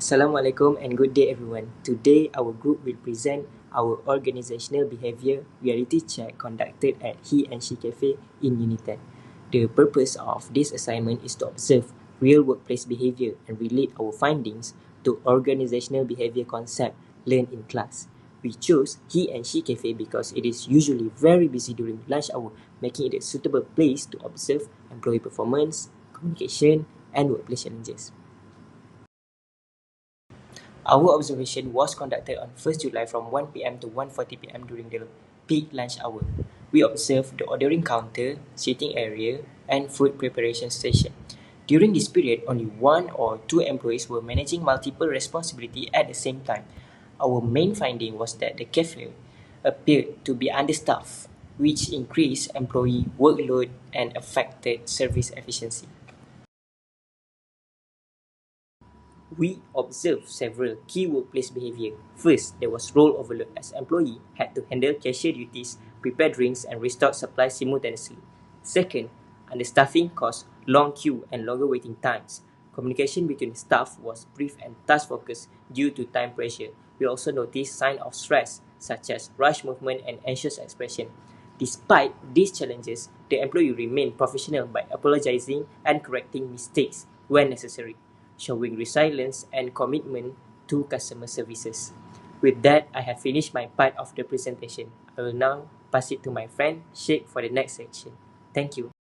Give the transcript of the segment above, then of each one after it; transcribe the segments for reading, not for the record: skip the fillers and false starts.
Assalamualaikum and good day everyone. Today our group will present our organizational behavior reality check conducted at He and She Cafe in Unit 10. The purpose of this assignment is to observe real workplace behavior and relate our findings to organizational behavior concept learned in class. We chose He and She Cafe because it is usually very busy during lunch hour, making it a suitable place to observe employee performance, communication, and workplace challenges. Our observation was conducted on 1st July from 1 p.m. to 1:40 p.m. during the peak lunch hour. We observed the ordering counter, seating area, and food preparation station. During this period, only one or two employees were managing multiple responsibilities at the same time. Our main finding was that the cafe appeared to be understaffed, which increased employee workload and affected service efficiency. We observed several key workplace behavior. First, there was role overload as employee had to handle cashier duties, prepare drinks, and restock supplies simultaneously. Second, understaffing caused long queue and longer waiting times. Communication between staff was brief and task-focused due to time pressure. We also noticed signs of stress, such as rush movement and anxious expression. Despite these challenges, the employee remained professional by apologizing and correcting mistakes when necessary, showing resilience and commitment to customer services. With that, I have finished my part of the presentation. I will now pass it to my friend Sheikh for the next section. Thank you.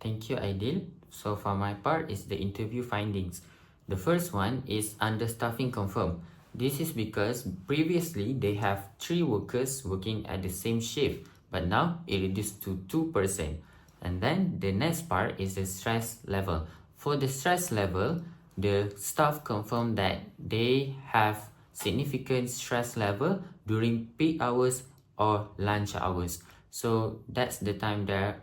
Thank you, Aidil. So for my part is the interview findings. The first one is understaffing confirmed. This is because previously they have 3 workers working at the same shift, but now it reduced to 2%. And then the next part is the stress level. For the stress level, the staff confirmed that they have significant stress level during peak hours or lunch hours. So that's the time they're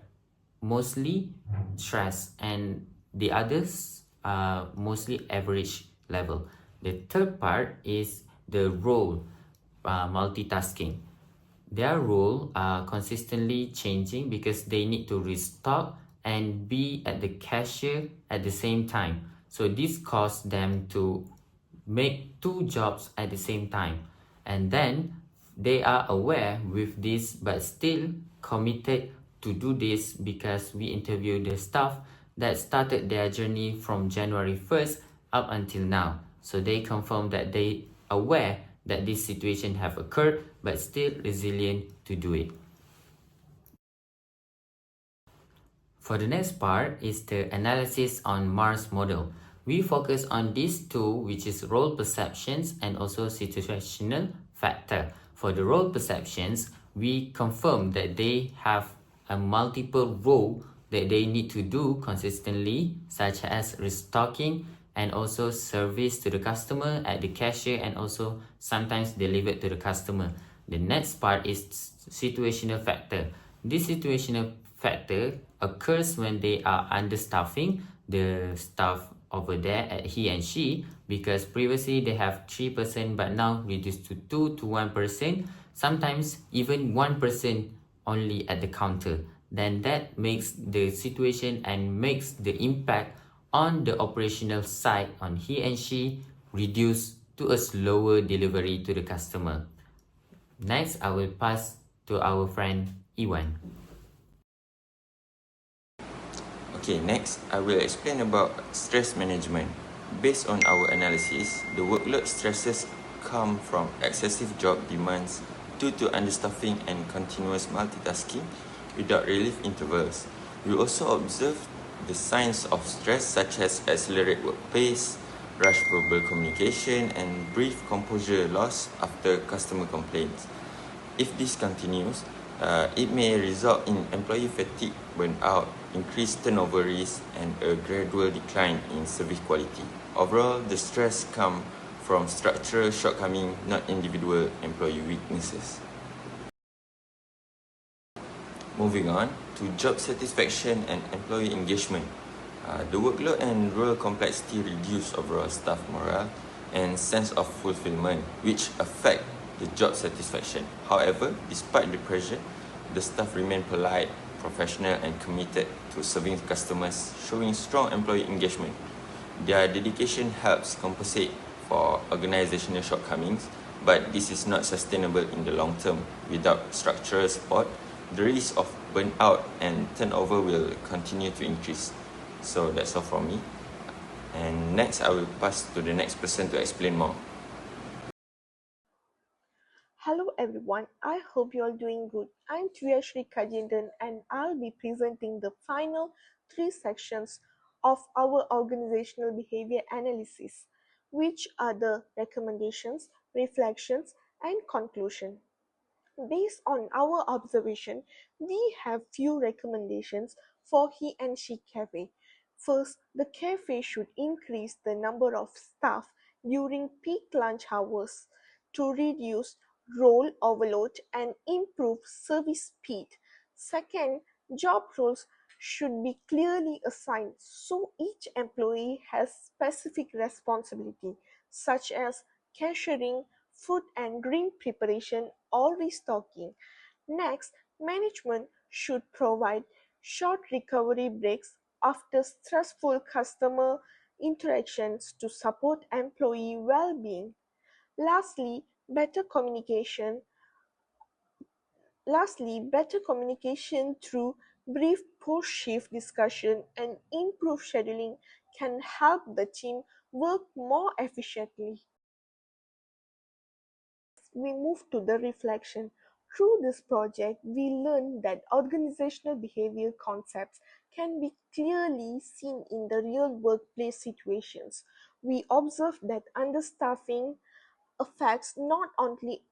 mostly stress, and the others are mostly average level. The third part is the role multitasking. Their role are consistently changing because they need to restock and be at the cashier at the same time. So this caused them to make 2 jobs at the same time. And then they are aware with this but still committed to do this because we interviewed the staff that started their journey from January 1st up until now. So they confirm that they aware that this situation have occurred but still resilient to do it. For the next part is the analysis on Mars model. We focus on these two, which is role perceptions and also situational factor. For the role perceptions, we confirm that they have a multiple role that they need to do consistently, such as restocking and also service to the customer at the cashier and also sometimes delivered to the customer. The next part is situational factor. This situational factor occurs when they are understaffing the staff over there at he and she, because previously they have 3% but now reduced to 2 to 1%, sometimes even 1% only at the counter. Then that makes the situation and makes the impact on the operational side on he and she reduce to a slower delivery to the customer. Next, I will pass to our friend Iwan. Okay, next I will explain about stress management. Based on our analysis, the workload stresses come from excessive job demands due to understaffing and continuous multitasking without relief intervals. We also observed the signs of stress such as accelerated work pace, rush verbal communication, and brief composure loss after customer complaints. If this continues, it may result in employee fatigue, burnout, increased turnover risk, and a gradual decline in service quality. Overall, the stress comes from structural shortcomings, not individual employee weaknesses. Moving on to job satisfaction and employee engagement. The workload and role complexity reduce overall staff morale and sense of fulfillment, which affect the job satisfaction. However, despite the pressure, the staff remain polite, professional, and committed to serving customers, showing strong employee engagement. Their dedication helps compensate for organizational shortcomings, but this is not sustainable in the long term. Without structural support, the risk of burnout and turnover will continue to increase. So that's all from me. And next, I will pass to the next person to explain more. Hello everyone, I hope you are doing good. I'm Tuyashri Kajendan and I'll be presenting the final three sections of our organizational behavior analysis, which are the recommendations, reflections, and conclusion. Based on our observation, we have few recommendations for he and she cafe. First, the cafe should increase the number of staff during peak lunch hours to reduce role overload and improve service speed. Second, job roles should be clearly assigned so each employee has specific responsibility such as cashiering, food and drink preparation or restocking. Next, management should provide short recovery breaks after stressful customer interactions to support employee well-being. Lastly, better communication through brief post-shift discussion and improved scheduling can help the team work more efficiently. We move to the reflection. Through this project, we learned that organizational behavior concepts can be clearly seen in the real workplace situations. We observed that understaffing affects not only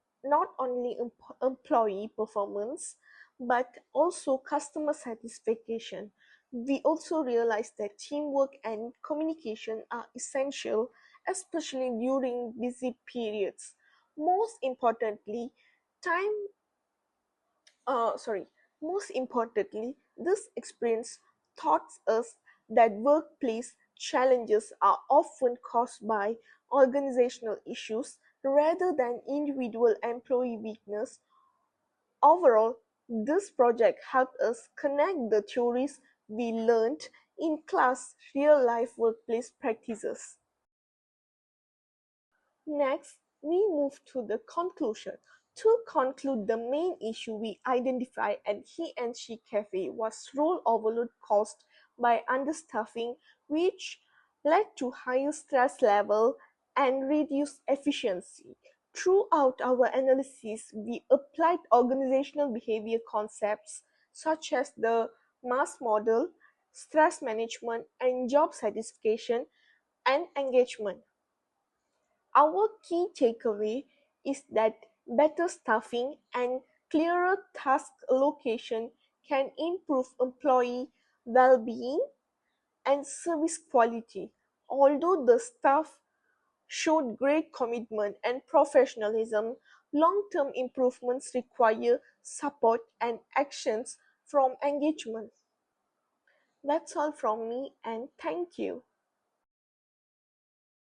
employee performance but also customer satisfaction. We also realized that teamwork and communication are essential, especially during busy periods. Most importantly, time sorry, most importantly, this experience taught us that workplace challenges are often caused by organizational issues rather than individual employee weakness. Overall, this project helped us connect the theories we learned in class real life workplace practices. Next, we move to the conclusion. To conclude, the main issue we identified at He and She Cafe was role overload caused by understaffing, which led to higher stress level and reduced efficiency. Throughout our analysis, we applied organizational behavior concepts such as the mass model, stress management, and job satisfaction and engagement. Our key takeaway is that better staffing and clearer task allocation can improve employee well-being and service quality. Although the staff showed great commitment and professionalism, long-term improvements require support and actions from engagement. That's all from me and thank you.